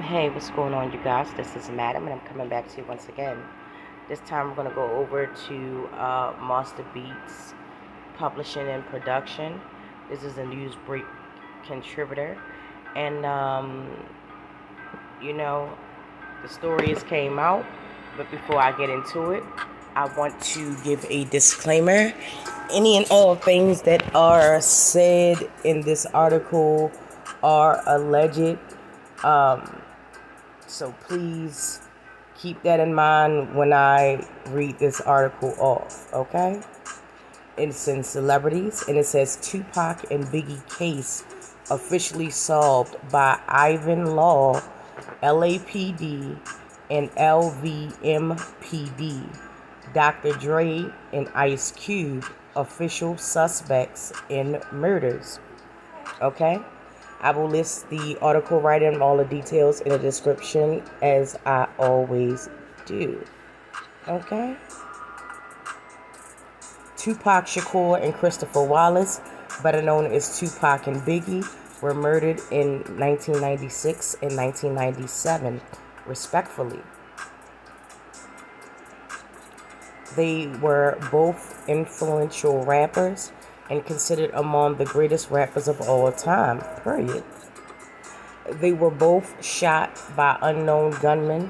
Hey, what's going on, you guys? This is Madam, and I'm coming back to you once again. This time, we're going to go over to Master Beats Publishing and Production. This is a Newsbreak contributor, and you know, the stories came out. But before I get into it, I want to give a disclaimer. Any and all things that are said in this article are alleged. So please keep that in mind when I read this article off, okay? It's in celebrities, and it says Tupac and Biggie case officially solved by Ivan Law, LAPD, and LVMPD. Dr. Dre and Ice Cube, official suspects in murders. Okay? I will list the article right in all the details in the description as I always do. Okay? Tupac Shakur and Christopher Wallace, better known as Tupac and Biggie, were murdered in 1996 and 1997, respectively. They were both influential rappers and considered among the greatest rappers of all time, period. They were both shot by unknown gunmen.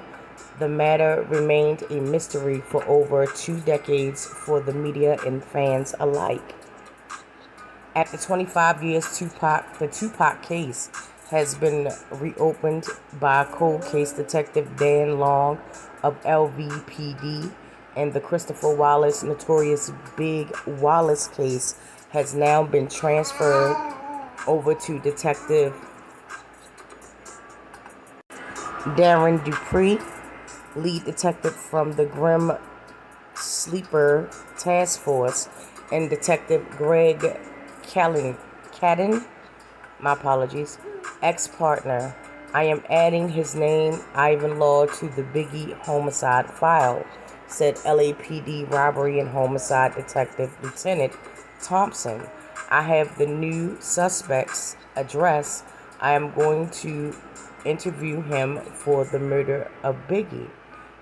The matter remained a mystery for over 2 decades for the media and fans alike. After 25 years, the Tupac case has been reopened by cold case detective Dan Long of LVPD, and the Christopher Wallace Notorious Big Wallace case has now been transferred over to Detective Darren Dupree, lead detective from the Grim Sleeper Task Force, and Detective Greg Cadden, my apologies, ex-partner. I am adding his name, Ivan Law, to the Biggie homicide file, said LAPD robbery and homicide detective Lieutenant Thompson. I have the new suspect's address. I am going to interview him for the murder of Biggie,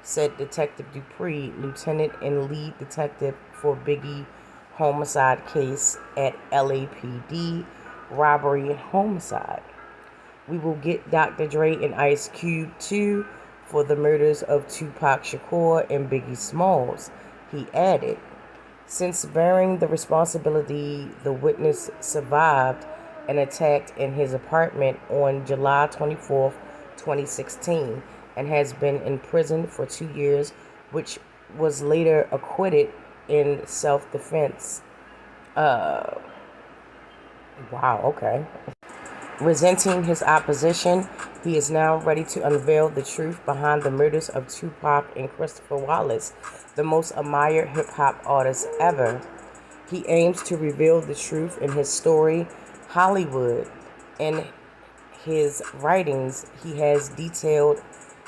said Detective Dupree, lieutenant and lead detective for Biggie homicide case at LAPD, robbery and homicide. We will get Dr. Dre and Ice Cube too for the murders of Tupac Shakur and Biggie Smalls, he added. Since bearing the responsibility, the witness survived an attack in his apartment on July 24, 2016, and has been in prison for 2 years, which was later acquitted in self-defense. Wow, okay. Resenting his opposition, he is now ready to unveil the truth behind the murders of Tupac and Christopher Wallace, the most admired hip-hop artists ever. He aims to reveal the truth in his story, Hollywood. In his writings, he has detailed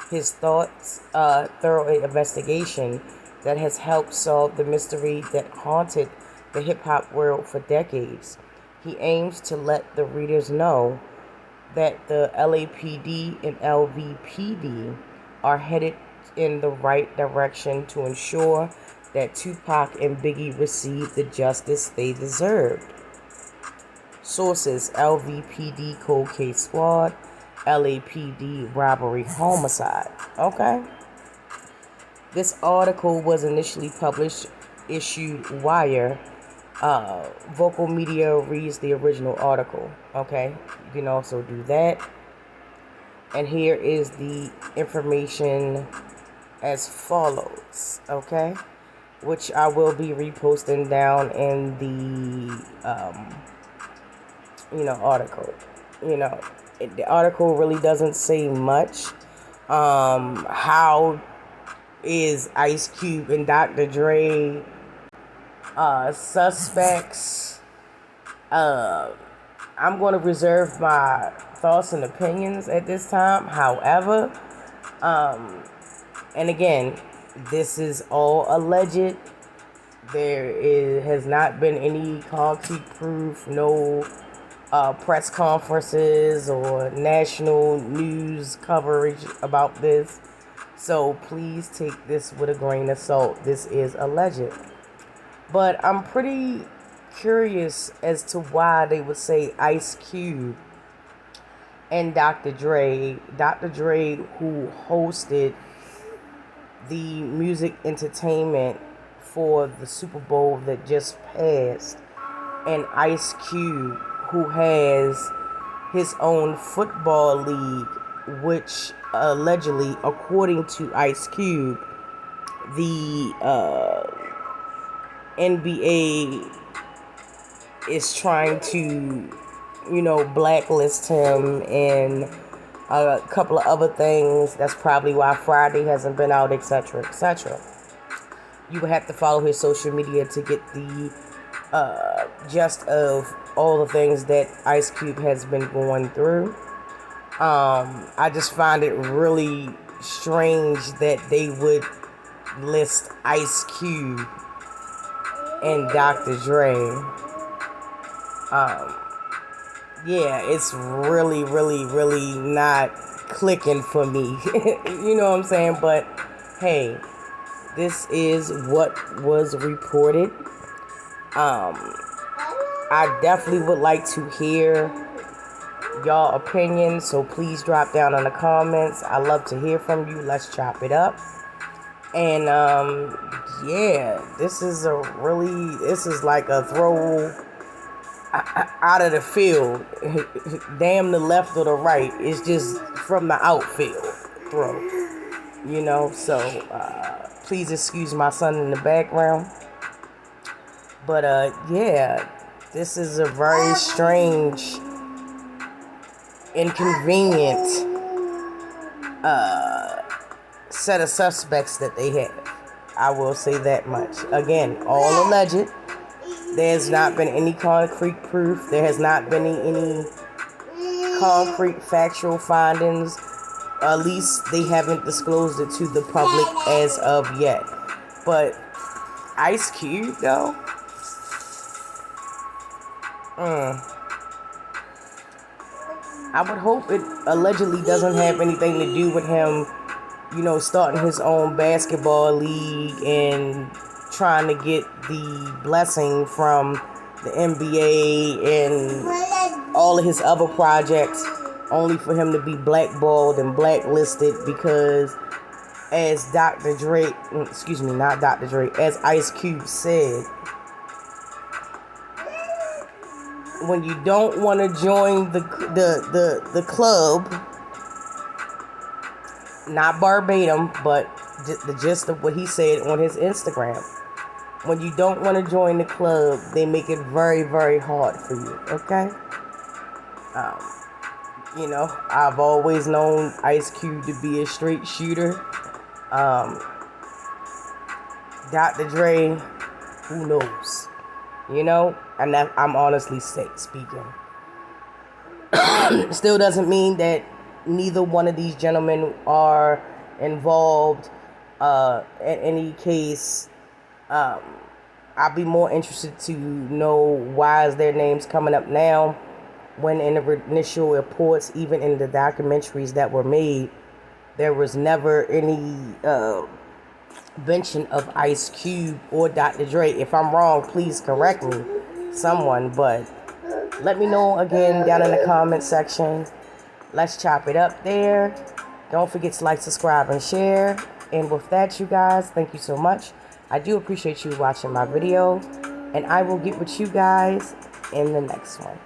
his thorough investigation that has helped solve the mystery that haunted the hip-hop world for decades. He aims to let the readers know that the LAPD and LVPD are headed in the right direction to ensure that Tupac and Biggie receive the justice they deserved. Sources: LVPD Cold Case Squad, LAPD Robbery Homicide. Okay. This article was initially published, issued Wire. Vocal Media reads the original article. Okay. You can also do that. And here is the information as follows. Okay. Which I will be reposting down in the article. The article really doesn't say much. How is Ice Cube and Dr. Dre suspects? I'm going to reserve my thoughts and opinions at this time. However, and again, this is all alleged. There has not been any concrete proof, no press conferences or national news coverage about this. So please take this with a grain of salt. This is alleged. But I'm pretty curious as to why they would say Ice Cube and Dr. Dre. Dr. Dre, who hosted the music entertainment for the Super Bowl that just passed, and Ice Cube, who has his own football league, which allegedly, according to Ice Cube, the NBA is trying to, blacklist him and a couple of other things. That's probably why Friday hasn't been out, etc., etc. You would have to follow his social media to get the gist of all the things that Ice Cube has been going through. I just find it really strange that they would list Ice Cube and Dr. Dre. Yeah, it's really, really, really not clicking for me. You know what I'm saying? But hey, this is what was reported. I definitely would like to hear y'all opinions, so please drop down in the comments. I love to hear from you. Let's chop it up. And yeah, this is like a throw out of the field. Damn the left or the right. It's just from the outfield throw. So please excuse my son in the background. But yeah, this is a very strange, inconvenient set of suspects that they have. I will say that much. Again, all alleged. There's not been any concrete proof. There has not been any concrete factual findings. At least they haven't disclosed it to the public as of yet. But Ice Cube, though? I would hope it allegedly doesn't have anything to do with him, starting his own basketball league and trying to get the blessing from the NBA and all of his other projects, only for him to be blackballed and blacklisted because, as Dr. Dre, not Dr. Dre, as Ice Cube said, when you don't want to join the club, not verbatim, but the gist of what he said on his Instagram, when you don't want to join the club, they make it very, very hard for you, okay? I've always known Ice Cube to be a straight shooter. Dr. Dre, who knows? And that I'm honestly speaking. Still doesn't mean that neither one of these gentlemen are involved in any case. I'd be more interested to know why is their names coming up now when in the initial reports, even in the documentaries that were made, there was never any mention of Ice Cube or Dr. Dre. If I'm wrong, please correct me, someone, but let me know again down in the comment section. Let's chop it up there. Don't forget to like, subscribe, and share. And with that, you guys, thank you so much. I do appreciate you watching my video, and I will get with you guys in the next one.